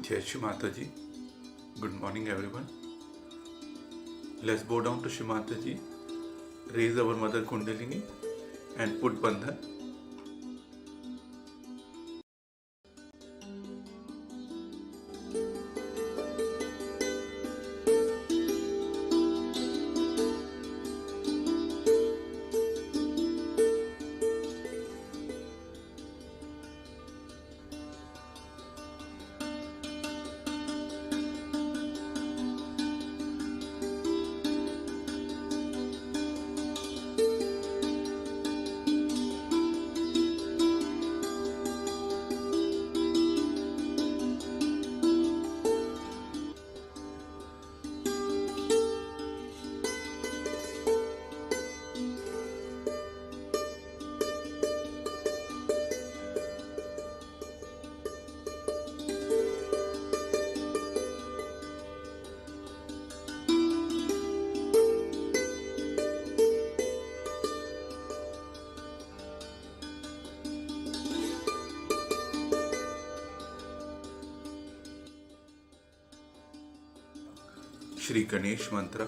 Jai Shri Mataji. Good morning, everyone. Let's bow down to Shri Mataji, raise our Mother Kundalini, and put Bandhan. Shri Ganesh Mantra.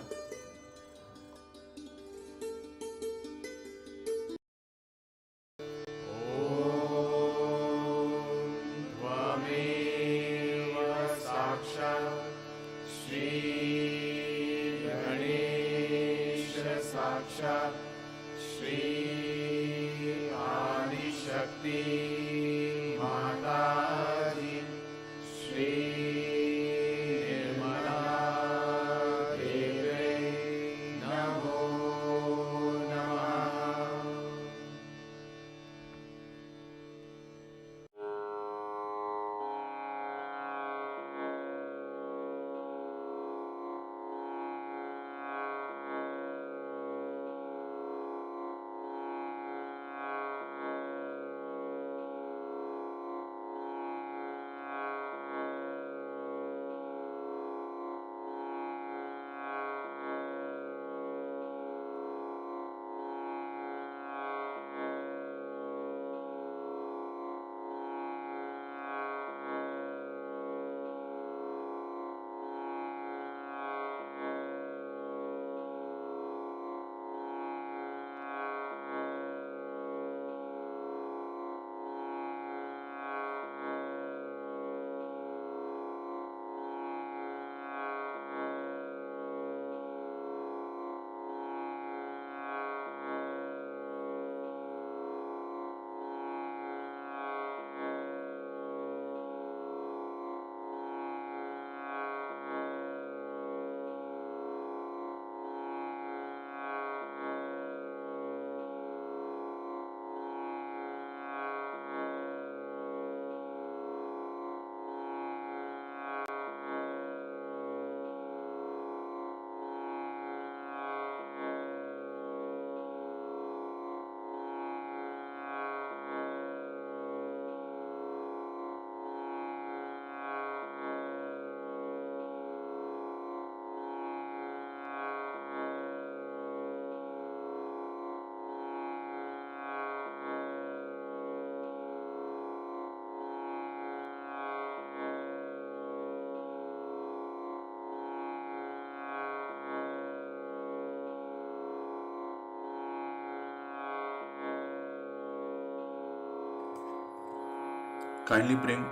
Kindly bring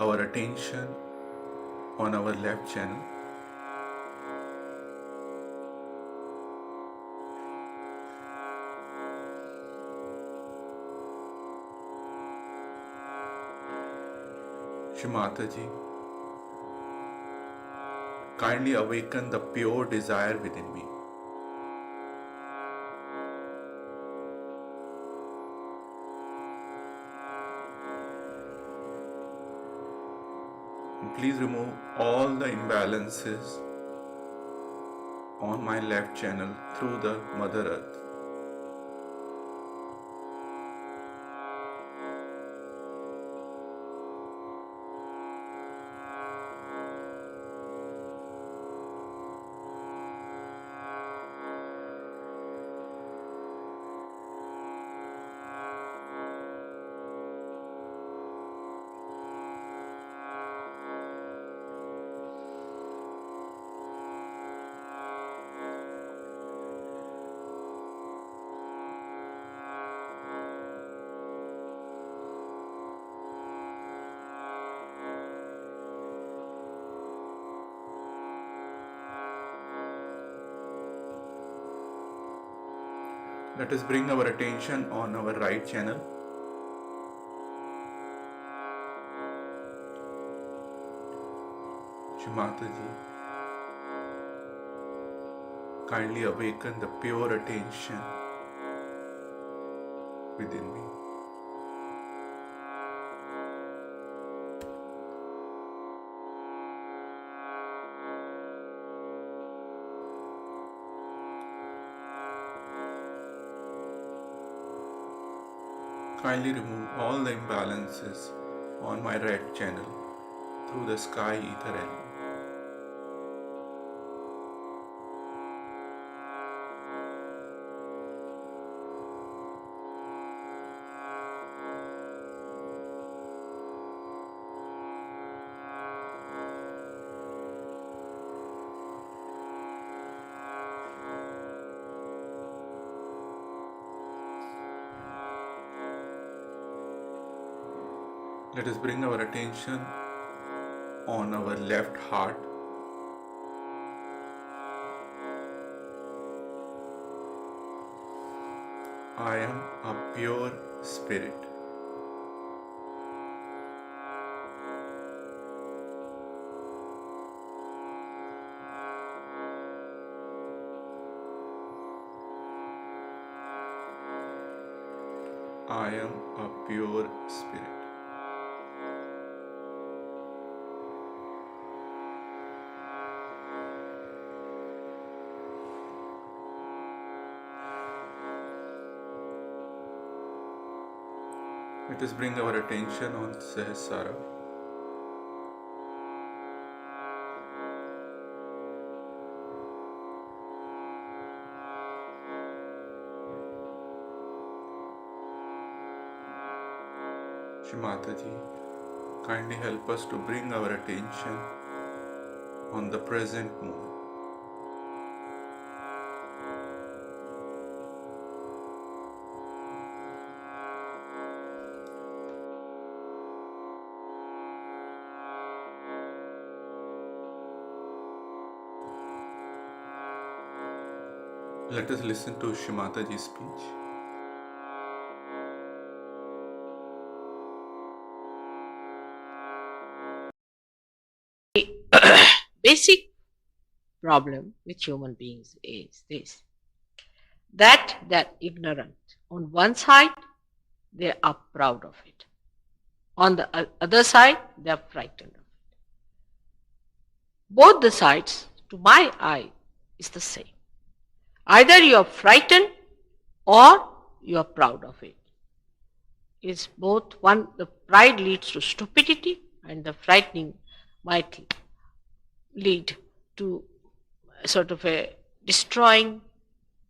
our attention on our left channel. Shri Mataji, kindly awaken the pure desire within me. Please remove all the imbalances on my left channel through the Mother Earth. Let us bring our attention on our right channel. Shri Mataji, kindly awaken the pure attention within me. Kindly remove all the imbalances on my red channel through the sky ether element. Let us bring our attention on our left heart. I am a pure spirit. I am a pure spirit. Let us bring our attention on Sahasrara. Shri Mataji, kindly help us to bring our attention on the present moment. Let us listen to Shri Mataji's speech. Basic problem with human beings is this, that they're ignorant. On one side, they are proud of it. On the other side, they are frightened of it. Both the sides, to my eye, is the same. Either you are frightened or you are proud of it. It's both one, the pride leads to stupidity and the frightening might lead to sort of a destroying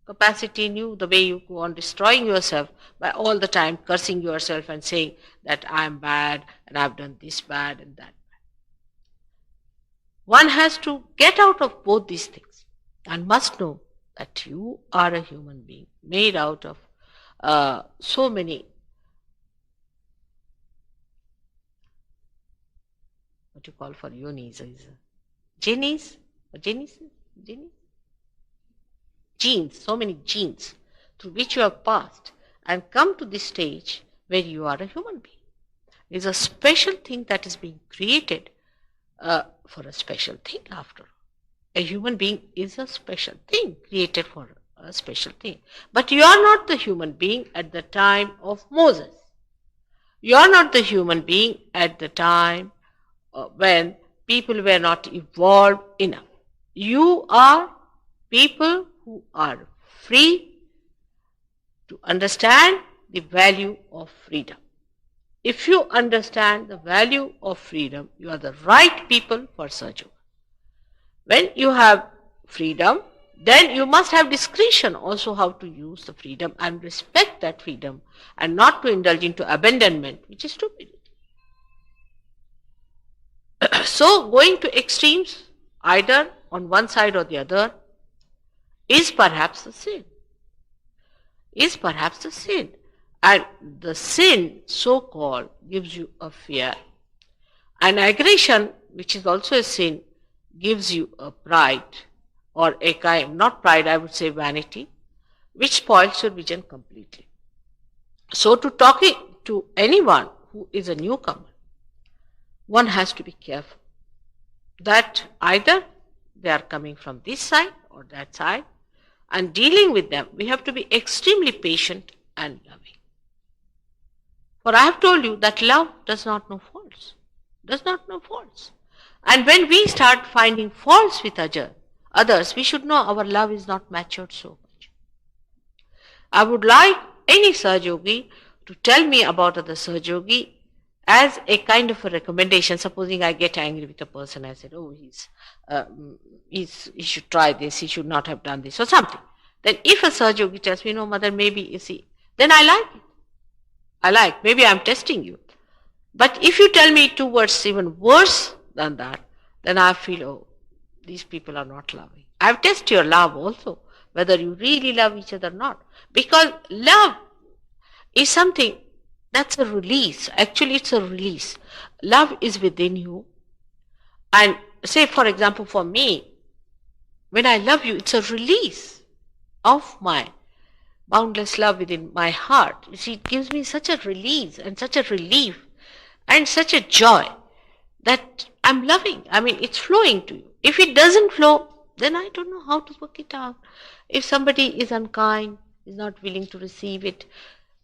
capacity in you, the way you go on destroying yourself by all the time cursing yourself and saying that I am bad and I've done this bad and that bad. One has to get out of both these things and must know that you are a human being made out of so many, what you call for yonis, genes, genes, so many genes through which you have passed and come to this stage where you are a human being. It is a special thing that is being created for a special thing after all. A human being is a special thing created for a special thing. But you are not the human being at the time of Moses. You are not the human being at the time when people were not evolved enough. You are people who are free to understand the value of freedom. If you understand the value of freedom, you are the right people for Sahaja. When you have freedom, then you must have discretion also how to use the freedom and respect that freedom and not to indulge into abandonment, which is stupidity. So going to extremes, either on one side or the other, is perhaps the sin. And the sin, so-called, gives you a fear. And aggression, which is also a sin, gives you a pride, or a kind, not pride, I would say vanity. which spoils your vision completely. So to talking to anyone who is a newcomer, one has to be careful that either they are coming from this side or that side, and dealing with them, we have to be extremely patient and loving. For I have told you that love does not know faults, does not know faults. And when we start finding faults with others, we should know our love is not matured so much. I would like any Saj Yogi to tell me about other Saj Yogi as a kind of a recommendation. Supposing I get angry with a person, I said, oh, he should try this, he should not have done this, or something. Then if a Saj Yogi tells me, no, mother, maybe, you see, then I like it. Maybe I'm testing you. But if you tell me 2 words even worse than that, then I feel, oh, these people are not loving. I've tested your love also, whether you really love each other or not. Because love is something that's a release. Actually, it's a release. Love is within you. And say, for example, for me, when I love you, it's a release of my boundless love within my heart. You see, it gives me such a release and such a relief and such a joy that I'm loving. I mean, it's flowing to you. If it doesn't flow, then I don't know how to work it out. If somebody is unkind, is not willing to receive it,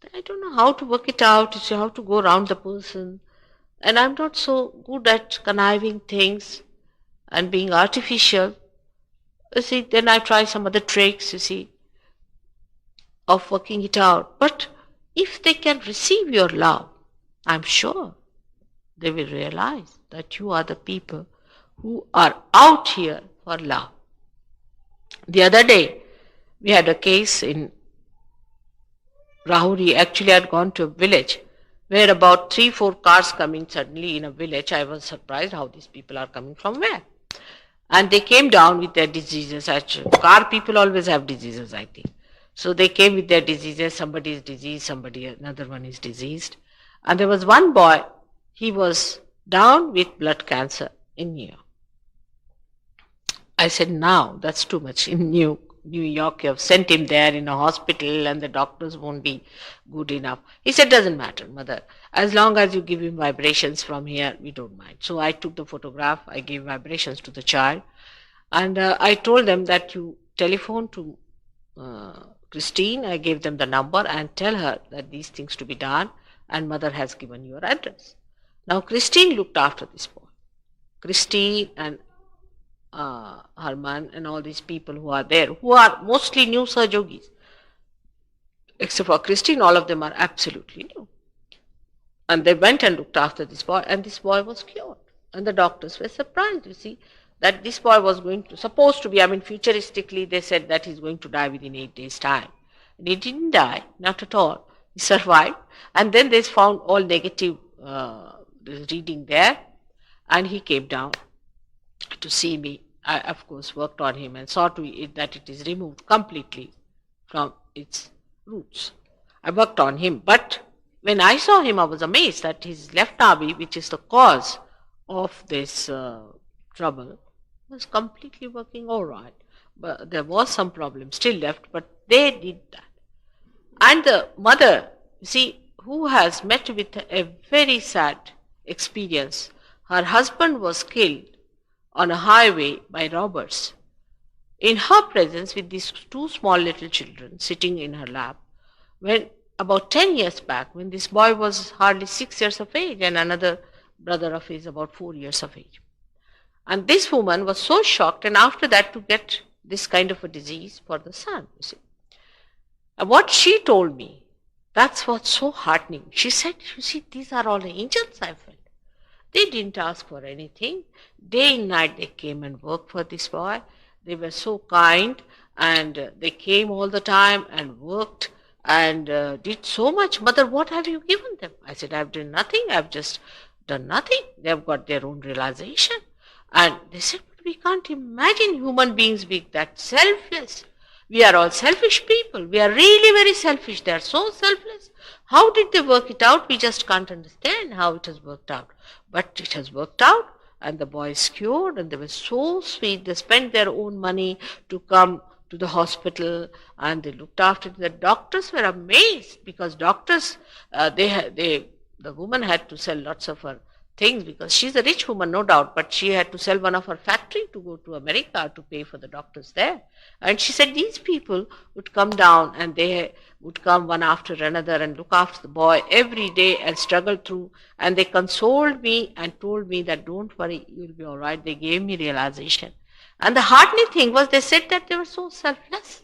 then I don't know how to work it out, to see how to go around the person. And I'm not so good at conniving things and being artificial. You see, then I try some other tricks, you see, of working it out. But if they can receive your love, I'm sure they will realize that you are the people who are out here for love. The other day, we had a case in Rahuri. Actually, I had gone to a village where about 3-4 cars coming suddenly in a village. I was surprised how these people are coming from where. And they came down with their diseases. Actually, car people always have diseases, I think. So they came with their diseases. Somebody is diseased, another one is diseased. And there was one boy, he was down with blood cancer in New York. I said, now that's too much. In New York, you have sent him there in a hospital and the doctors won't be good enough. He said, doesn't matter, mother. As long as you give him vibrations from here, we don't mind. So I took the photograph, I gave vibrations to the child, and I told them that you telephone to Christine. I gave them the number and tell her that these things to be done, and mother has given your address. Now Christine looked after this boy. Christine and Harman and all these people who are there, who are mostly new Saj Yogis. Except for Christine, all of them are absolutely new. And they went and looked after this boy, and this boy was cured. And the doctors were surprised, you see, that this boy was supposed to be, futuristically they said that he's going to die within 8 days' time. And he didn't die, not at all. He survived. And then they found all negative reading there, and he came down to see me. I, of course, worked on him and saw to it that it is removed completely from its roots. I worked on him, but when I saw him, I was amazed that his left navi, which is the cause of this trouble, was completely working all right. But there was some problem still left, but they did that. And the mother, you see, who has met with a very sad experience. Her husband was killed on a highway by robbers. In her presence with these 2 small little children sitting in her lap, when about 10 years back, when this boy was hardly 6 years of age and another brother of his about 4 years of age. And this woman was so shocked, and after that to get this kind of a disease for the son, you see. And what she told me, that's what's so heartening. She said, you see, these are all the angels I felt. They didn't ask for anything. Day and night they came and worked for this boy. They were so kind, and they came all the time and worked and did so much. Mother, what have you given them? I said, I've done nothing. I've just done nothing. They've got their own realization. And they said, but we can't imagine human beings being that selfless. We are all selfish people. We are really very selfish. They are so selfless. How did they work it out? We just can't understand how it has worked out. But it has worked out, and the boy is cured, and they were so sweet. They spent their own money to come to the hospital and they looked after it. The doctors were amazed because doctors, the woman had to sell lots of her things because she's a rich woman, no doubt, but she had to sell one of her factory to go to America to pay for the doctors there. And she said these people would come down and they would come one after another and look after the boy every day and struggle through. And they consoled me and told me that don't worry, you'll be all right. They gave me realization. And the heartening thing was they said that they were so selfless.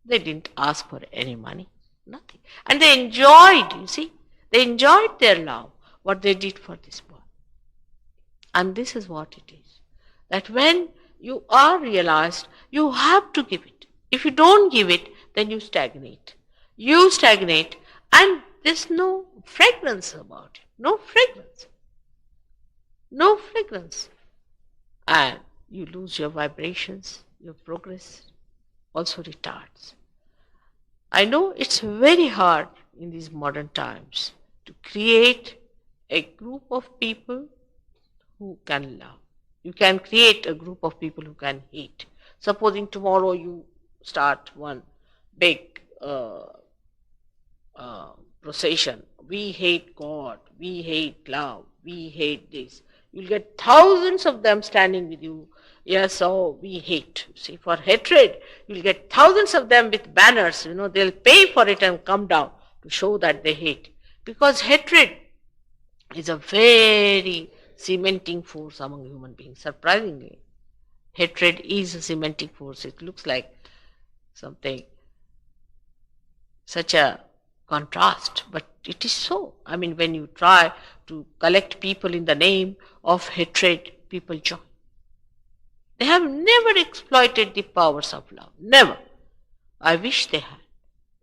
They didn't ask for any money, nothing. And they enjoyed, you see, they enjoyed their love, what they did for this boy. And this is what it is. That when you are realized, you have to give it. If you don't give it, then you stagnate. You stagnate and there's no fragrance about it. No fragrance. No fragrance. And you lose your vibrations, your progress also retards. I know it's very hard in these modern times to create a group of people who can love. You can create a group of people who can hate. Supposing tomorrow you start one big procession. We hate God, we hate love, we hate this. You'll get thousands of them standing with you. Yes, oh, we hate. See, for hatred, you'll get thousands of them with banners. They'll pay for it and come down to show that they hate. Because hatred is a very cementing force among human beings, surprisingly. Hatred is a cementing force. It looks like something, such a contrast, but it is so. I mean, when you try to collect people in the name of hatred, people join. They have never exploited the powers of love. Never. I wish they had.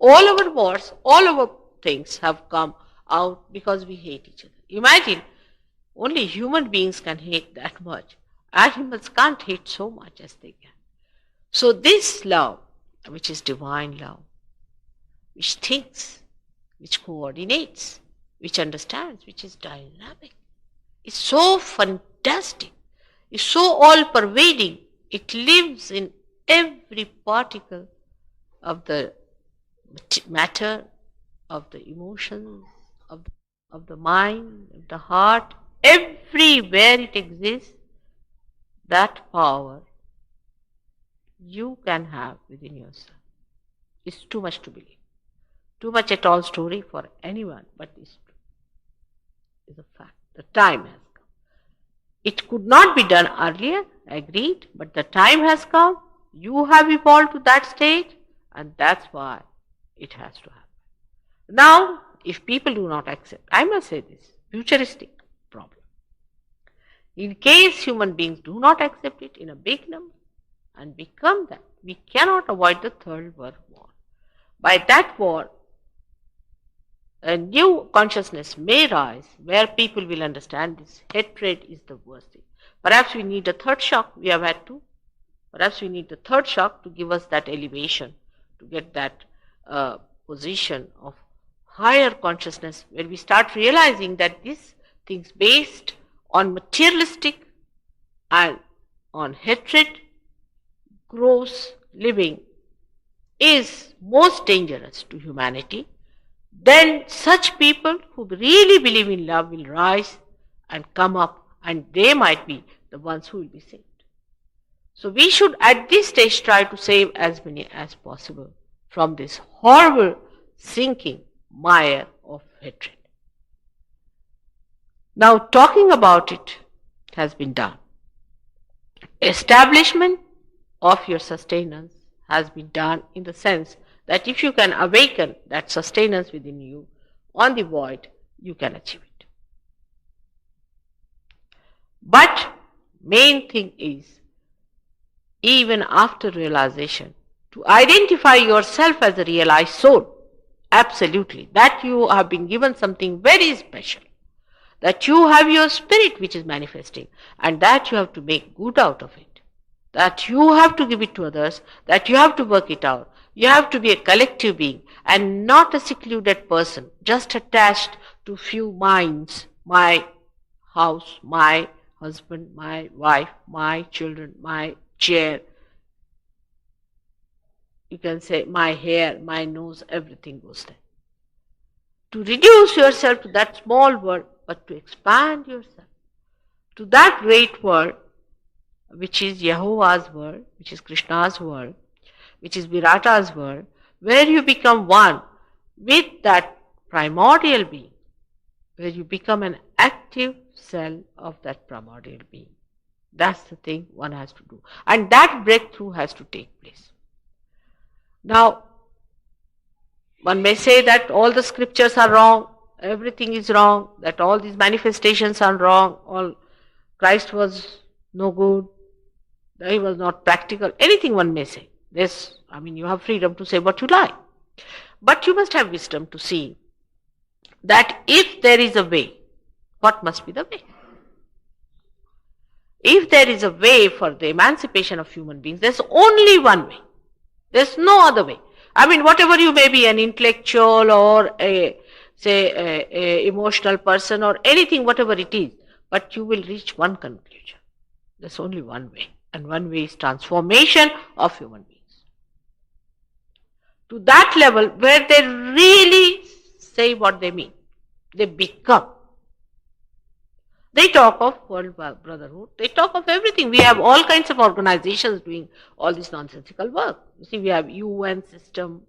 All our wars, all our things have come out because we hate each other. Imagine, only human beings can hate that much. Animals can't hate so much as they can. So this love, which is divine love, which thinks, which coordinates, which understands, which is dynamic, is so fantastic, is so all-pervading. It lives in every particle of the matter, of the emotions, of the mind, of the heart. Everywhere it exists, that power you can have within yourself. It's too much to believe. Too much a tall story for anyone, but it's a fact. The time has come. It could not be done earlier, agreed, but the time has come. You have evolved to that stage, and that's why it has to happen. Now, if people do not accept, I must say this, futuristic problem. In case human beings do not accept it in a big number and become that, we cannot avoid the Third World War. By that war, a new consciousness may rise where people will understand this hatred is the worst thing. Perhaps we need a third shock. We have had two. Perhaps we need the third shock to give us that elevation, to get that position of higher consciousness where we start realizing that these things based on materialistic and on hatred, gross living is most dangerous to humanity. Then such people who really believe in love will rise and come up, and they might be the ones who will be saved. So we should at this stage try to save as many as possible from this horrible sinking mire of hatred. Now talking about it has been done. Establishment of your sustenance has been done in the sense that if you can awaken that sustenance within you on the void, you can achieve it. But main thing is, even after realization, to identify yourself as a realized soul, absolutely, that you have been given something very special, that you have your spirit which is manifesting, and that you have to make good out of it, that you have to give it to others, that you have to work it out. You have to be a collective being and not a secluded person, just attached to few minds, my house, my husband, my wife, my children, my chair. You can say my hair, my nose, everything goes there. To reduce yourself to that small world, but to expand yourself to that great world, which is Yehovah's world, which is Krishna's world, which is Virata's world, where you become one with that primordial being, where you become an active cell of that primordial being. That's the thing one has to do. And that breakthrough has to take place. Now, one may say that all the scriptures are wrong, everything is wrong, that all these manifestations are wrong, all Christ was no good, he was not practical, anything one may say. This, you have freedom to say what you like. But you must have wisdom to see that if there is a way, what must be the way? If there is a way for the emancipation of human beings, there's only one way. There's no other way. Whatever you may be, an intellectual or a emotional person or anything, whatever it is, but you will reach one conclusion. There's only one way. And one way is transformation of human beings. To that level where they really say what they mean. They become. They talk of world brotherhood. They talk of everything. We have all kinds of organizations doing all this nonsensical work. You see, we have UN system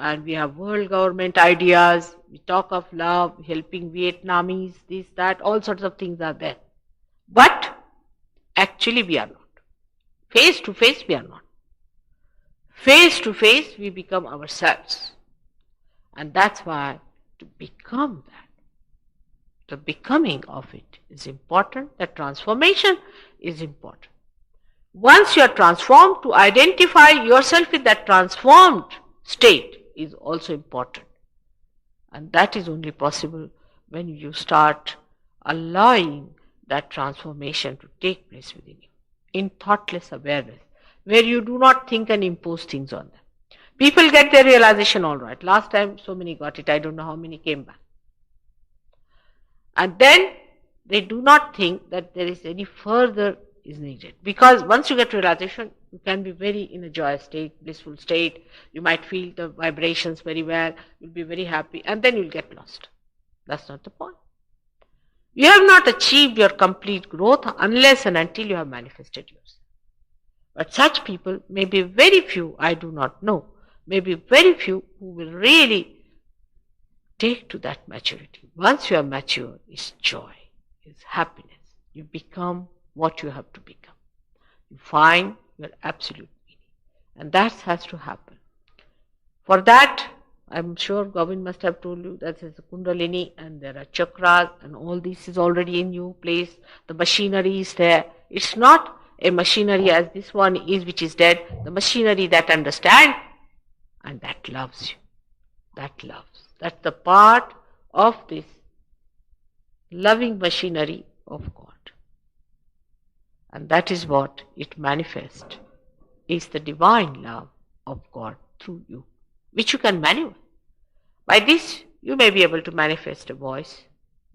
and we have world government ideas. We talk of love, helping Vietnamese, this, that, all sorts of things are there. But actually we are not. Face to face we are not. Face to face we become ourselves. And that's why to become that, the becoming of it is important, the transformation is important. Once you are transformed, to identify yourself in that transformed state is also important. And that is only possible when you start allowing that transformation to take place within you, in thoughtless awareness, where you do not think and impose things on them. People get their realization all right. Last time so many got it, I don't know how many came back. And then they do not think that there is any further is needed. Because once you get realization, you can be very in a joyous state, blissful state. You might feel the vibrations very well. You'll be very happy. And then you'll get lost. That's not the point. You have not achieved your complete growth unless and until you have manifested yourself. But such people may be very few, I do not know, may be very few who will really take to that maturity. Once you are mature, it's joy, it's happiness. You become what you have to become. You find your absolute meaning. And that has to happen. For that, I'm sure Govind must have told you that there's a Kundalini and there are chakras and all this is already in your place. The machinery is there. It's not a machinery as this one is which is dead. The machinery that understands and that loves you. That loves. That's the part of this loving machinery of God. And that is what it manifests, is the divine love of God through you, which you can maneuver. By this, you may be able to manifest a voice,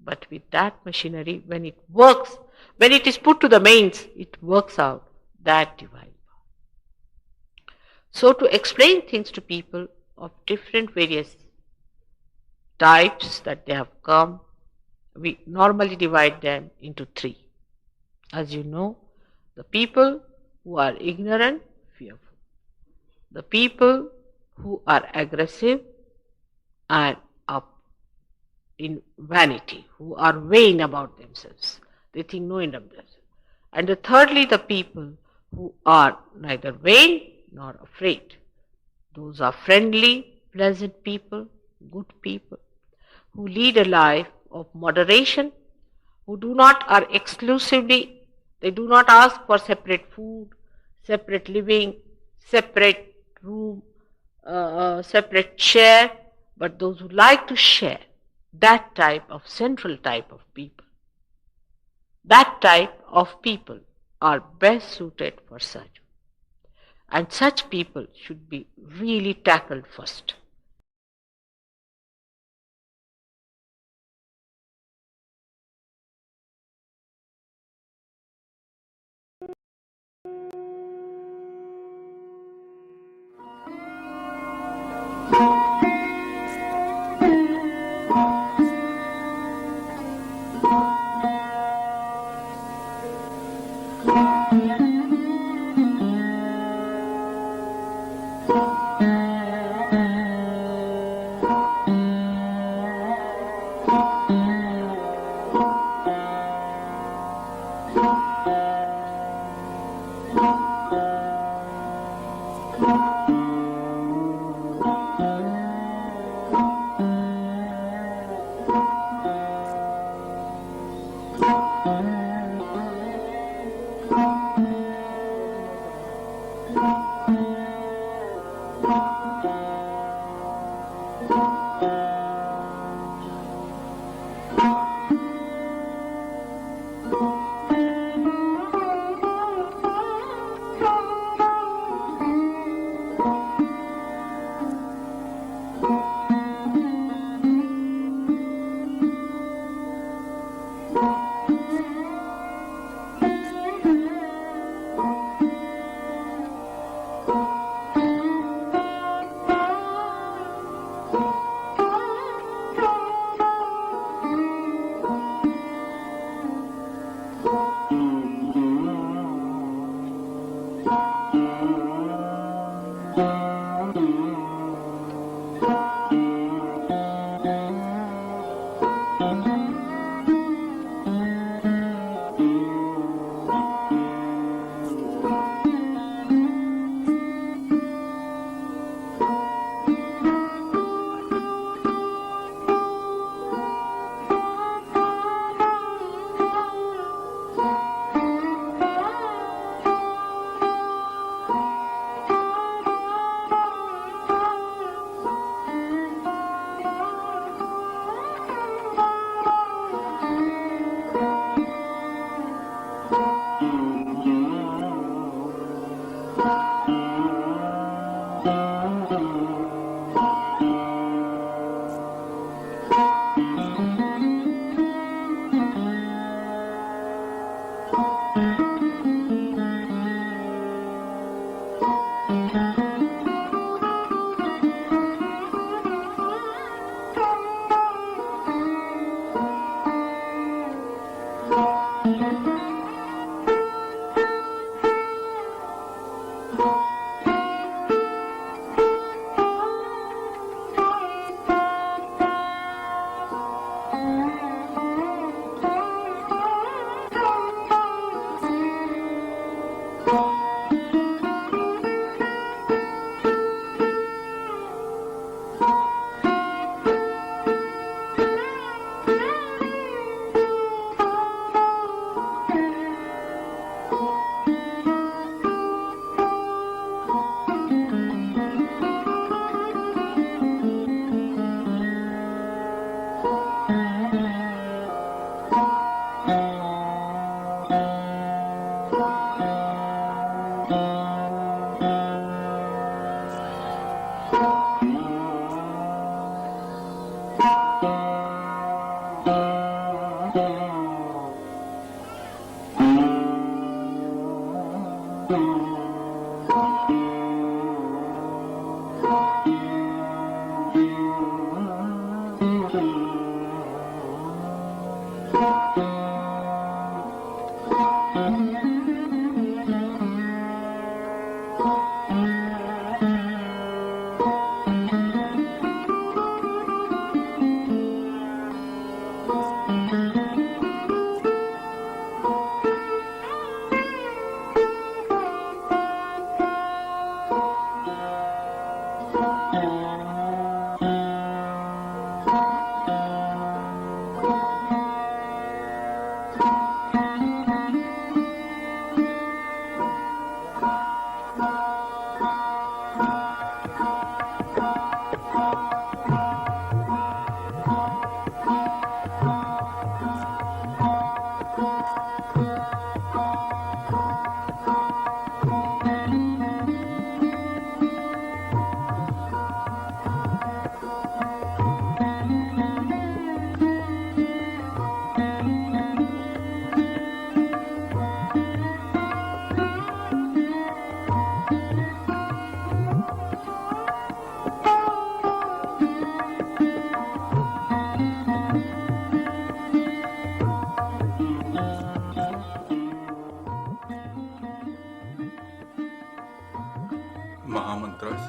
but with that machinery, when it works, when it is put to the mains, it works out that divine power. So to explain things to people of different various types that they have come, we normally divide them into three. As you know, the people who are ignorant, fearful. The people who are aggressive and up in vanity, who are vain about themselves. They think no end of themselves. And thirdly, the people who are neither vain nor afraid. Those are friendly, pleasant people, good people, who lead a life of moderation, who they do not ask for separate food, separate living, separate room, separate chair, but those who like to share, that type of central type of people. That type of people are best suited for such. And such people should be really tackled first. Mahamantras.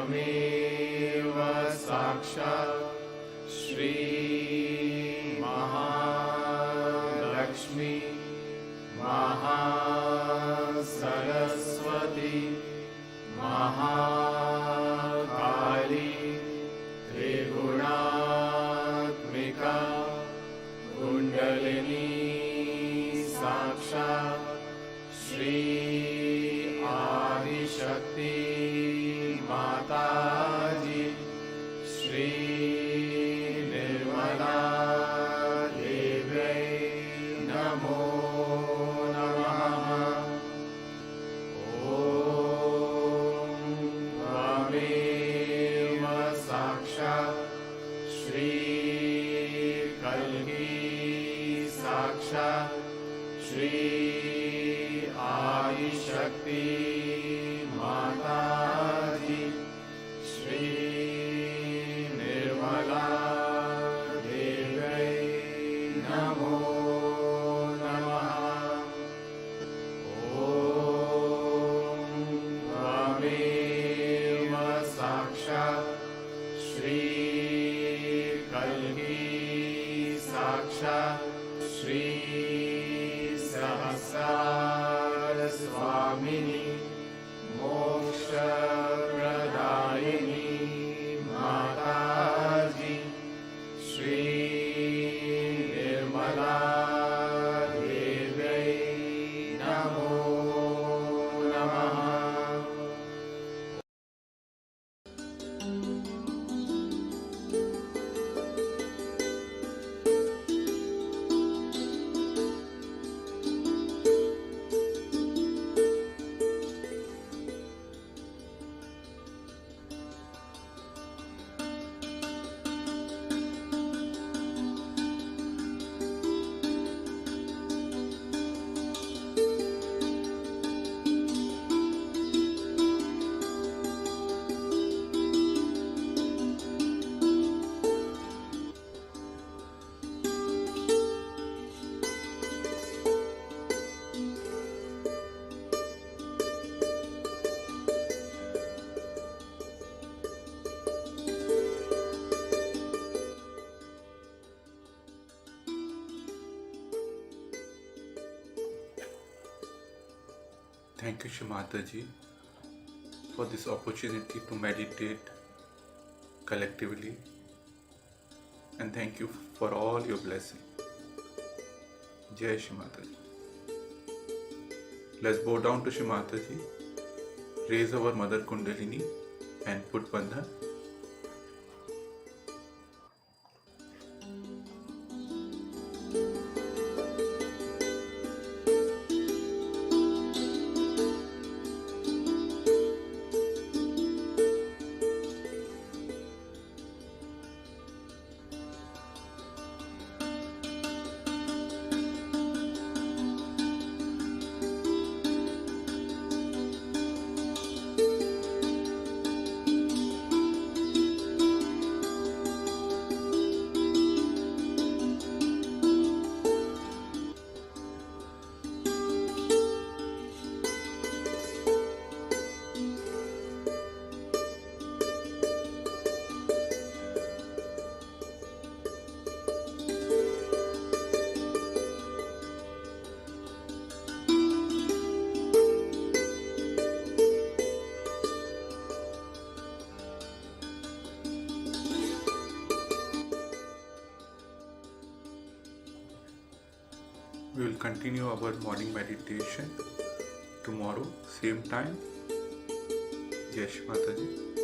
त्वमेव साक्षात् श्री साक्षात् श्री आदिशक्ति माताजी श्री निर्मला देव्यै नमो नमः। त्वमेव साक्षात् श्री कल्की साक्षात् श्री आदिशक्ति माताजी श्री निर्मला देव्यै नमो नमः। त्वमेव साक्षात् श्री कल्की साक्षात् श्री सहस्र स्वामिनी मोक्षप्रदायिनी माताजी श्री निर्मला देव्यै नमो नमः। Thank you, Shimataji, for this opportunity to meditate collectively, and thank you for all your blessings. Jai Shimataji. Let's bow down to Shimataji, raise our Mother Kundalini, and put Bandhan. We will continue our morning meditation tomorrow, same time. Jai Shri Mataji.